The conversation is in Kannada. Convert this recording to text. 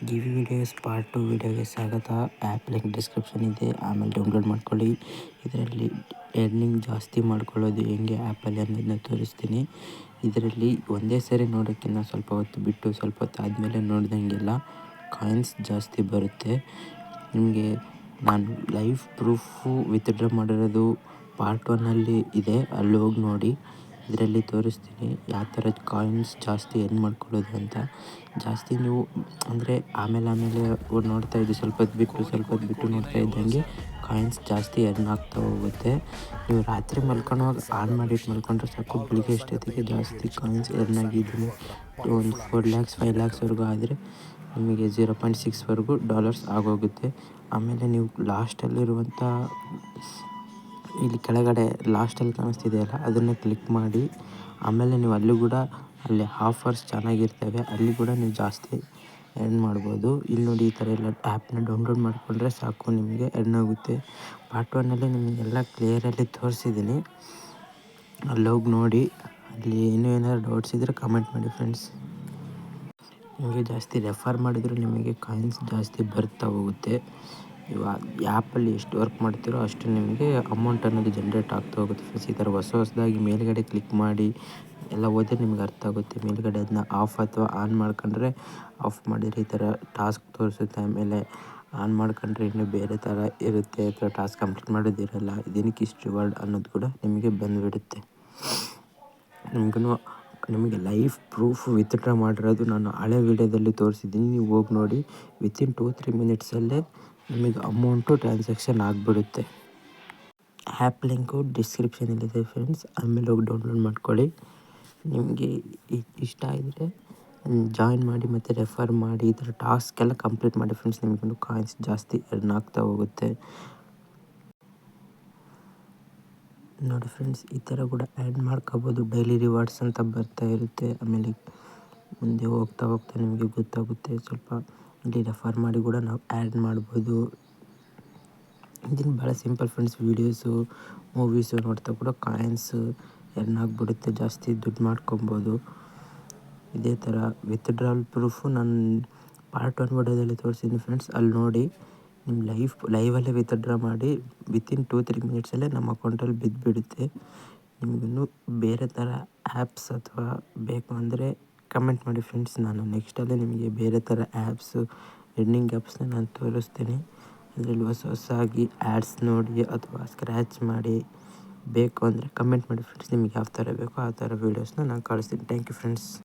ಗಿವಿ ವಿಡಿಯೋಸ್ ಪಾರ್ಟ್ 2 ವಿಡಿಯೋಗೆ ಸ್ವಾಗತ. ಆ್ಯಪ್ ಲಿಂಕ್ ಡಿಸ್ಕ್ರಿಪ್ಷನ್ ಇದೆ, ಆಮೇಲೆ ಡೌನ್ಲೋಡ್ ಮಾಡ್ಕೊಳ್ಳಿ. ಇದರಲ್ಲಿ ಎರ್ನಿಂಗ್ ಜಾಸ್ತಿ ಮಾಡ್ಕೊಳ್ಳೋದು ಹೆಂಗೆ ಆ್ಯಪಲ್ಲಿ ಅನ್ನೋದನ್ನ ತೋರಿಸ್ತೀನಿ. ಇದರಲ್ಲಿ ಒಂದೇ ಸರಿ ನೋಡೋಕ್ಕಿಂತ ಸ್ವಲ್ಪ ಹೊತ್ತು ಬಿಟ್ಟು ಸ್ವಲ್ಪ ಹೊತ್ತು ಆದಮೇಲೆ ನೋಡ್ದಂಗೆಲ್ಲ ಕಾಯಿನ್ಸ್ ಜಾಸ್ತಿ ಬರುತ್ತೆ. ನಿಮಗೆ ನಾನು ಲೈವ್ ಪ್ರೂಫು ವಿತ್ಡ್ರಾ ಮಾಡಿರೋದು ಪಾರ್ಟ್ 1 ಇದೆ, ಅಲ್ಲಿ ಹೋಗಿ ನೋಡಿ. ಇದರಲ್ಲಿ ತೋರಿಸ್ತೀನಿ ಯಾವ ಥರ ಕಾಯಿನ್ಸ್ ಜಾಸ್ತಿ ಎರ್ನ್ ಮಾಡ್ಕೊಳ್ಳೋದು ಅಂತ. ಜಾಸ್ತಿ ನೀವು ಅಂದರೆ ಆಮೇಲೆ ನೋಡ್ತಾ ಇದ್ದು ಸ್ವಲ್ಪ ಹೊತ್ತು ಬಿಟ್ಟು ನೋಡ್ತಾ ಇದ್ದಂಗೆ ಕಾಯಿನ್ಸ್ ಜಾಸ್ತಿ ಎರ್ನ್ ಆಗ್ತಾ ಹೋಗುತ್ತೆ. ನೀವು ರಾತ್ರಿ ಮಲ್ಕೊಳ್ಳೋವಾಗ ಆನ್ ಮಾಡಿಟ್ಟು ಮಲ್ಕೊಂಡ್ರೆ ಸಾಕು, ಬೆಳಿಗ್ಗೆ ಅಷ್ಟೊತ್ತಿಗೆ ಜಾಸ್ತಿ ಕಾಯಿನ್ಸ್ ಎರ್ನ್ ಆಗಿದ್ದೀನಿ. ಒಂದು 4 lakhs 5 lakhsವರೆಗೂ ಆದರೆ ನಿಮಗೆ 0.6 ಡಾಲರ್ಸ್ ಆಗೋಗುತ್ತೆ. ಆಮೇಲೆ ನೀವು ಲಾಸ್ಟಲ್ಲಿರುವಂಥ ಇಲ್ಲಿ ಕೆಳಗಡೆ ಲಾಸ್ಟಲ್ಲಿ ಕಾಣಿಸ್ತಿದೆಯಲ್ಲ, ಅದನ್ನು ಕ್ಲಿಕ್ ಮಾಡಿ. ಆಮೇಲೆ ನೀವು ಅಲ್ಲೂ ಕೂಡ ಅಲ್ಲಿ ಆಫರ್ಸ್ ಚೆನ್ನಾಗಿರ್ತವೆ, ಅಲ್ಲಿ ಕೂಡ ನೀವು ಜಾಸ್ತಿ ಎರ್ನ್ ಮಾಡ್ಬೋದು. ಇಲ್ಲಿ ನೋಡಿ, ಈ ಥರ ಎಲ್ಲ ಆ್ಯಪ್ನ ಡೌನ್ಲೋಡ್ ಮಾಡಿಕೊಂಡ್ರೆ ಸಾಕು, ನಿಮಗೆ ಎರ್ನ್ ಆಗುತ್ತೆ. ಪಾರ್ಟ್ 1 ನಿಮಗೆಲ್ಲ ಕ್ಲಿಯರಲ್ಲಿ ತೋರಿಸಿದ್ದೀನಿ, ಅಲ್ಲೋಗಿ ನೋಡಿ. ಅಲ್ಲಿ ಏನಾದ್ರು ಡೌಟ್ಸ್ ಇದ್ದರೆ ಕಮೆಂಟ್ ಮಾಡಿ ಫ್ರೆಂಡ್ಸ್. ನಿಮಗೆ ಜಾಸ್ತಿ ರೆಫರ್ ಮಾಡಿದರೂ ನಿಮಗೆ ಕಾಯಿನ್ಸ್ ಜಾಸ್ತಿ ಬರ್ತಾ ಹೋಗುತ್ತೆ. ನೀವು ಆ್ಯಪಲ್ಲಿ ಎಷ್ಟು ವರ್ಕ್ ಮಾಡ್ತೀರೋ ಅಷ್ಟು ನಿಮಗೆ ಅಮೌಂಟ್ ಅನ್ನೋದು ಜನ್ರೇಟ್ ಆಗ್ತಾ ಹೋಗುತ್ತೆ ಫ್ರೆಂಡ್ಸ್. ಈ ಥರ ಹೊಸದಾಗಿ ಮೇಲ್ಗಡೆ ಕ್ಲಿಕ್ ಮಾಡಿ ಎಲ್ಲ ಹೋದರೆ ನಿಮ್ಗೆ ಅರ್ಥ ಆಗುತ್ತೆ. ಮೇಲ್ಗಡೆ ಅದನ್ನ ಆಫ್ ಅಥವಾ ಆನ್ ಮಾಡ್ಕೊಂಡ್ರೆ ಆಫ್ ಮಾಡಿದರೆ ಈ ಥರ ಟಾಸ್ಕ್ ತೋರಿಸುತ್ತೆ. ಆಮೇಲೆ ಆನ್ ಮಾಡ್ಕೊಂಡ್ರೆ ಇನ್ನೂ ಬೇರೆ ಥರ ಇರುತ್ತೆ, ಅಥವಾ ಟಾಸ್ಕ್ ಕಂಪ್ಲೀಟ್ ಮಾಡೋದಿರಲ್ಲ. ಇದಕ್ಕೆ ಇಷ್ಟು ರಿವಾರ್ಡ್ ಅನ್ನೋದು ಕೂಡ ನಿಮಗೆ ಬಂದುಬಿಡುತ್ತೆ. ನಿಮಗೆ ಲೈವ್ ಪ್ರೂಫ್ ವಿತ್ಡ್ರಾ ಮಾಡಿರೋದು ನಾನು ಹಳೆ ವೀಡಿಯೋದಲ್ಲಿ ತೋರಿಸಿದ್ದೀನಿ, ನೀವು ಹೋಗಿ ನೋಡಿ. ವಿತಿನ್ 2-3 ಮಿನಿಟ್ಸಲ್ಲೇ ನಿಮಗೆ ಅಮೌಂಟು ಟ್ರಾನ್ಸಾಕ್ಷನ್ ಆಗಿಬಿಡುತ್ತೆ. ಆ್ಯಪ್ ಲಿಂಕು ಡಿಸ್ಕ್ರಿಪ್ಷನಲ್ಲಿದೆ ಫ್ರೆಂಡ್ಸ್, ಆಮೇಲೆ ಹೋಗಿ ಡೌನ್ಲೋಡ್ ಮಾಡ್ಕೊಳ್ಳಿ. ನಿಮಗೆ ಇಷ್ಟ ಆಗಿದರೆ ಜಾಯಿನ್ ಮಾಡಿ ಮತ್ತು ರೆಫರ್ ಮಾಡಿ. ಈ ಥರ ಟಾಸ್ಕ್ ಎಲ್ಲ ಕಂಪ್ಲೀಟ್ ಮಾಡಿ ಫ್ರೆಂಡ್ಸ್, ನಿಮಗಿನ್ನೂ ಕಾಯಿನ್ಸ್ ಜಾಸ್ತಿ ಎರ್ನ್ ಆಗ್ತಾ ಹೋಗುತ್ತೆ. ನೋಡಿ ಫ್ರೆಂಡ್ಸ್, ಈ ಥರ ಕೂಡ ಆ್ಯಡ್ ಮಾಡ್ಕೋಬೋದು. ಡೈಲಿ ರಿವಾರ್ಡ್ಸ್ ಅಂತ ಬರ್ತಾ ಇರುತ್ತೆ. ಆಮೇಲೆ ಮುಂದೆ ಹೋಗ್ತಾ ನಿಮಗೆ ಗೊತ್ತಾಗುತ್ತೆ. ಸ್ವಲ್ಪ ಇಲ್ಲಿ ರೆಫರ್ ಮಾಡಿ ಕೂಡ ನಾವು ಆ್ಯಡ್ ಮಾಡ್ಬೋದು. ಇದನ್ನು ಭಾಳ ಸಿಂಪಲ್ ಫ್ರೆಂಡ್ಸ್. ವೀಡಿಯೋಸು ಮೂವೀಸು ನೋಡ್ತಾ ಕೂಡ ಕಾಯಿನ್ಸು ಎರ್ನ್ ಆಗಿಬಿಡುತ್ತೆ, ಜಾಸ್ತಿ ದುಡ್ಡು ಮಾಡ್ಕೊಬೋದು. ಇದೇ ಥರ ವಿತ್ಡ್ರಾಲ್ ಪ್ರೂಫು ನಾನು ಪಾರ್ಟ್ 1 ವಿಡಿಯೋದಲ್ಲಿ ತೋರಿಸಿದ್ದೀನಿ ಫ್ರೆಂಡ್ಸ್, ಅಲ್ಲಿ ನೋಡಿ. ನಿಮ್ಮ ಲೈವಲ್ಲೇ ವಿತ್ಡ್ರಾ ಮಾಡಿ ವಿತಿನ್ 2-3 ಮಿನಿಟ್ಸಲ್ಲೇ ನಮ್ಮ ಅಕೌಂಟಲ್ಲಿ ಬಿದ್ದುಬಿಡುತ್ತೆ. ನಿಮಗಿನ್ನೂ ಬೇರೆ ಥರ ಆ್ಯಪ್ಸ್ ಅಥವಾ ಬೇಕು ಅಂದರೆ ಕಮೆಂಟ್ ಮಾಡಿ ಫ್ರೆಂಡ್ಸ್. ನಾನು ನೆಕ್ಸ್ಟಲ್ಲಿ ನಿಮಗೆ ಬೇರೆ ಥರ ಆ್ಯಪ್ಸು ಎರ್ನಿಂಗ್ ಆ್ಯಪ್ಸ್ನ ನಾನು ತೋರಿಸ್ತೀನಿ. ಅದರಲ್ಲಿ ಹೊಸದಾಗಿ ಆ್ಯಡ್ಸ್ ನೋಡಿ ಅಥವಾ ಸ್ಕ್ರ್ಯಾಚ್ ಮಾಡಿ ಬೇಕು ಅಂದರೆ ಕಮೆಂಟ್ ಮಾಡಿ ಫ್ರೆಂಡ್ಸ್. ನಿಮಗೆ ಯಾವ ಥರ ಬೇಕೋ ಆ ಥರ ವೀಡಿಯೋಸ್ನ ನಾನು ಕಳಿಸ್ತೀನಿ. Thank you friends.